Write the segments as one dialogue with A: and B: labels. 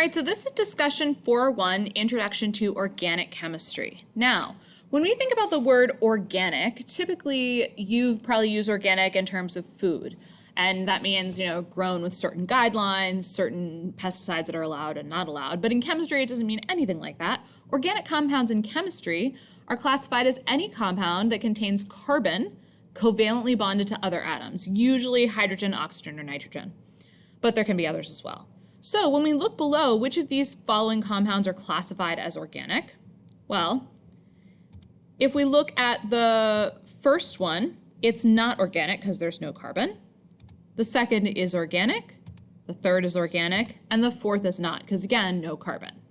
A: All right, so this is discussion 4.1, Introduction to Organic Chemistry. Now, when we think about the word organic, typically you've probably used organic in terms of food. And that means, grown with certain guidelines, certain pesticides that are allowed and not allowed. But in chemistry, it doesn't mean anything like that. Organic compounds in chemistry are classified as any compound that contains carbon covalently bonded to other atoms, usually hydrogen, oxygen, or nitrogen. But there can be others as well. So when we look below, which of these following compounds are classified as organic? Well, if we look at the first one, it's not organic because there's no carbon. The second is organic, the third is organic, and the fourth is not because, again, no carbon.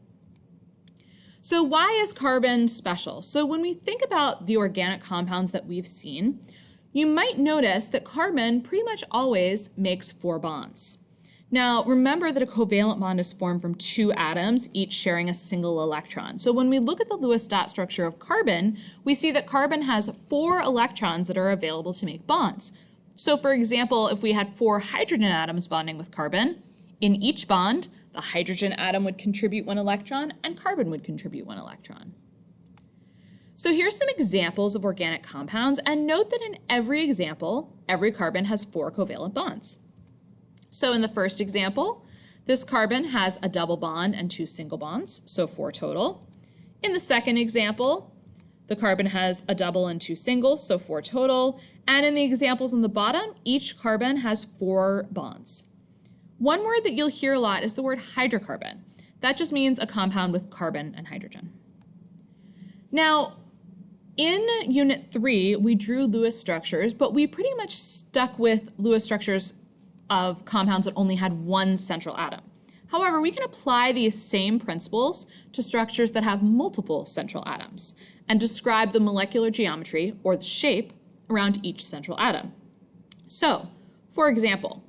A: So why is carbon special? So when we think about the organic compounds that we've seen, you might notice that carbon pretty much always makes 4 bonds. Now, remember that a covalent bond is formed from 2 atoms, each sharing a single electron. So when we look at the Lewis dot structure of carbon, we see that carbon has 4 electrons that are available to make bonds. So for example, if we had 4 hydrogen atoms bonding with carbon, in each bond, the hydrogen atom would contribute 1 electron and carbon would contribute 1 electron. So here's some examples of organic compounds, and note that in every example, every carbon has 4 covalent bonds. So in the first example, this carbon has a double bond and 2 single bonds, so 4 total. In the second example, the carbon has a double and 2 singles, so 4 total. And in the examples on the bottom, each carbon has 4 bonds. One word that you'll hear a lot is the word hydrocarbon. That just means a compound with carbon and hydrogen. Now, in Unit 3, we drew Lewis structures, but we pretty much stuck with Lewis structures of compounds that only had 1 central atom. However, we can apply these same principles to structures that have multiple central atoms and describe the molecular geometry or the shape around each central atom. So, for example,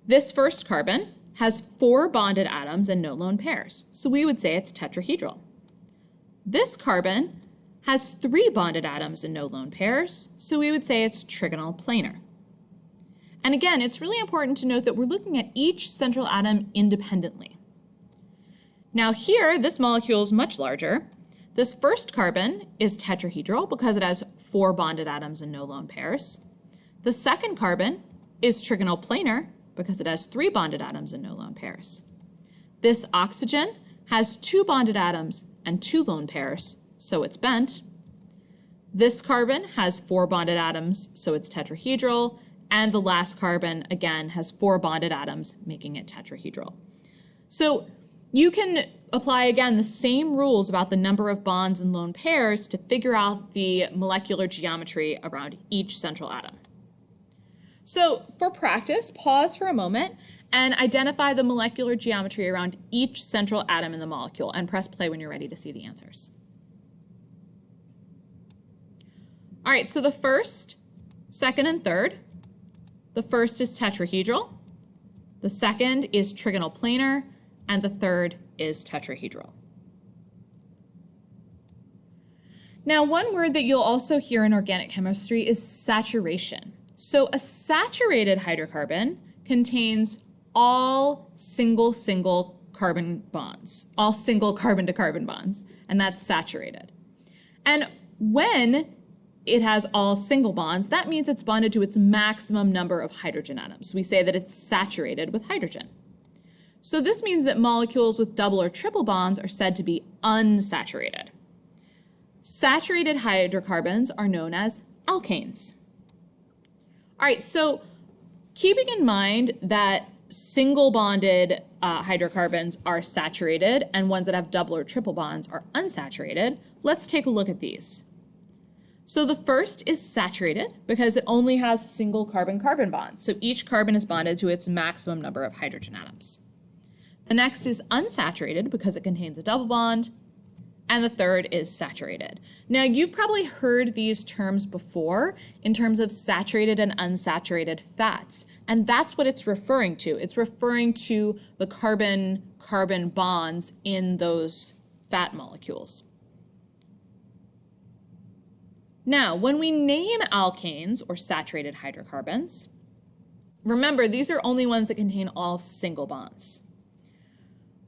A: this first carbon has 4 bonded atoms and no lone pairs, so we would say it's tetrahedral. This carbon has 3 bonded atoms and no lone pairs, so we would say it's trigonal planar. And again, it's really important to note that we're looking at each central atom independently. Now here, this molecule is much larger. This first carbon is tetrahedral because it has 4 bonded atoms and no lone pairs. The second carbon is trigonal planar because it has 3 bonded atoms and no lone pairs. This oxygen has 2 bonded atoms and 2 lone pairs, so it's bent. This carbon has 4 bonded atoms, so it's tetrahedral. And the last carbon, again, has 4 bonded atoms, making it tetrahedral. So you can apply, again, the same rules about the number of bonds and lone pairs to figure out the molecular geometry around each central atom. So for practice, pause for a moment and identify the molecular geometry around each central atom in the molecule, and press play when you're ready to see the answers. All right, so the first, second, and third. The first is tetrahedral, the second is trigonal planar, and the third is tetrahedral. Now, one word that you'll also hear in organic chemistry is saturation. So a saturated hydrocarbon contains all single carbon bonds, all single carbon-to-carbon bonds, and that's saturated. And when it has all single bonds, that means it's bonded to its maximum number of hydrogen atoms. We say that it's saturated with hydrogen. So this means that molecules with double or triple bonds are said to be unsaturated. Saturated hydrocarbons are known as alkanes. All right, so keeping in mind that single bonded hydrocarbons are saturated and ones that have double or triple bonds are unsaturated, let's take a look at these. So the first is saturated because it only has single carbon-carbon bonds. So each carbon is bonded to its maximum number of hydrogen atoms. The next is unsaturated because it contains a double bond. And the third is saturated. Now you've probably heard these terms before in terms of saturated and unsaturated fats. And that's what it's referring to. It's referring to the carbon-carbon bonds in those fat molecules. Now, when we name alkanes or saturated hydrocarbons, Remember, these are only ones that contain all single bonds.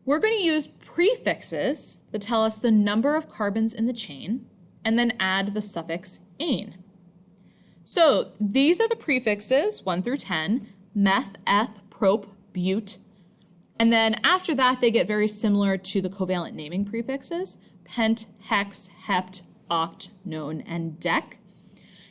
A: We're going to use prefixes that tell us the number of carbons in the chain and then add the suffix -ane. So these are the prefixes, 1 through 10, meth, eth, prop, bute. And then after that, they get very similar to the covalent naming prefixes, pent, hex, hept, oct, non, and dec.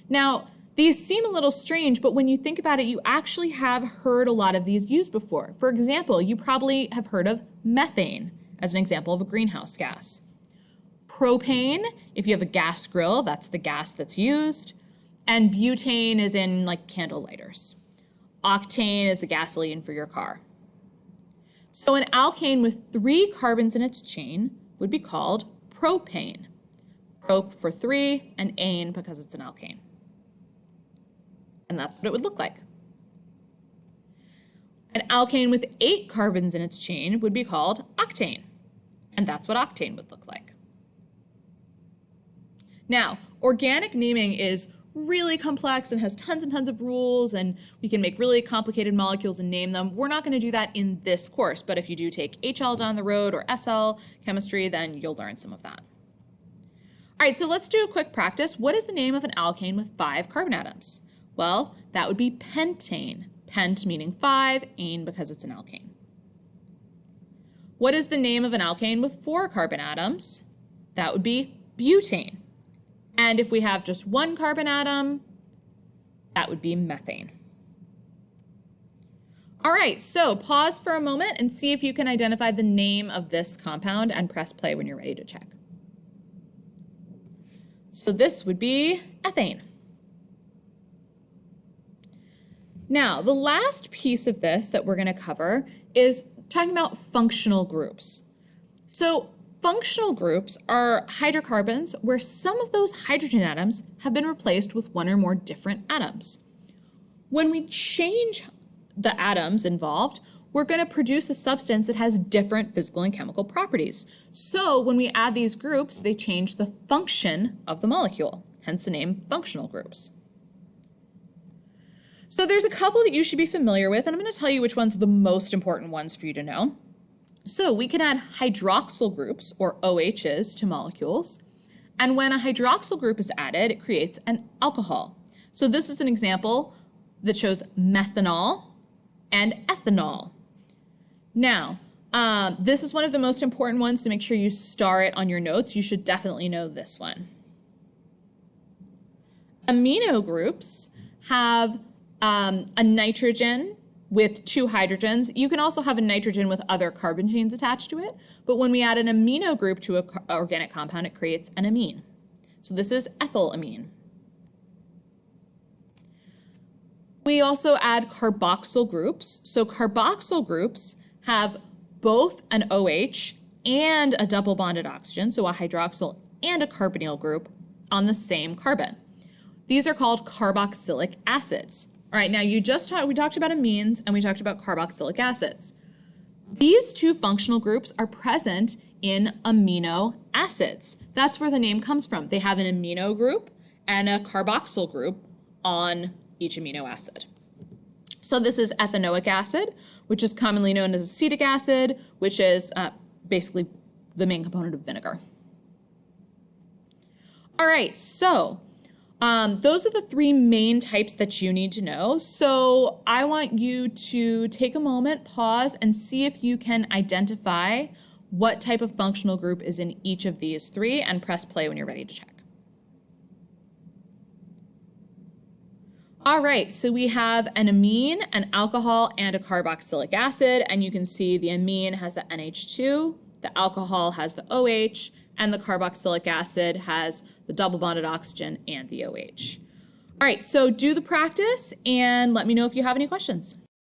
A: Now, these seem a little strange, but when you think about it, you actually have heard a lot of these used before. For example, you probably have heard of methane as an example of a greenhouse gas. Propane, if you have a gas grill, that's the gas that's used. And butane is in like candle lighters. Octane is the gasoline for your car. So an alkane with 3 carbons in its chain would be called propane. Prop for 3 and ane because it's an alkane. And that's what it would look like. An alkane with 8 carbons in its chain would be called octane. And that's what octane would look like. Now, organic naming is really complex and has tons and tons of rules, and we can make really complicated molecules and name them. We're not going to do that in this course, but if you do take HL down the road or SL chemistry, then you'll learn some of that. All right, so let's do a quick practice. What is the name of an alkane with 5 carbon atoms? Well, that would be pentane. Pent meaning 5, ane because it's an alkane. What is the name of an alkane with 4 carbon atoms? That would be butane. And if we have just 1 carbon atom, that would be methane. All right, so pause for a moment and see if you can identify the name of this compound and press play when you're ready to check. So this would be ethane. Now, the last piece of this that we're going to cover is talking about functional groups. So functional groups are hydrocarbons where some of those hydrogen atoms have been replaced with 1 or more different atoms. When we change the atoms involved, we're going to produce a substance that has different physical and chemical properties. So when we add these groups, they change the function of the molecule, hence the name functional groups. So there's a couple that you should be familiar with, and I'm going to tell you which ones are the most important ones for you to know. So we can add hydroxyl groups, or OHs, to molecules. And when a hydroxyl group is added, it creates an alcohol. So this is an example that shows methanol and ethanol. Now, this is one of the most important ones, so make sure you star it on your notes. You should definitely know this one. Amino groups have a nitrogen with 2 hydrogens. You can also have a nitrogen with other carbon chains attached to it, but when we add an amino group to an organic compound, it creates an amine. So this is ethylamine. We also add carboxyl groups. So carboxyl groups have both an OH and a double bonded oxygen, so a hydroxyl and a carbonyl group on the same carbon. These are called carboxylic acids. All right, now we talked about amines and we talked about carboxylic acids. These 2 functional groups are present in amino acids. That's where the name comes from. They have an amino group and a carboxyl group on each amino acid. So this is ethanoic acid, which is commonly known as acetic acid, which is basically the main component of vinegar. All right, so those are the 3 main types that you need to know. So I want you to take a moment, pause, and see if you can identify what type of functional group is in each of these 3, and press play when you're ready to check. All right, so we have an amine, an alcohol, and a carboxylic acid, and you can see the amine has the NH2, the alcohol has the OH, and the carboxylic acid has the double bonded oxygen and the OH. All right, so do the practice and let me know if you have any questions.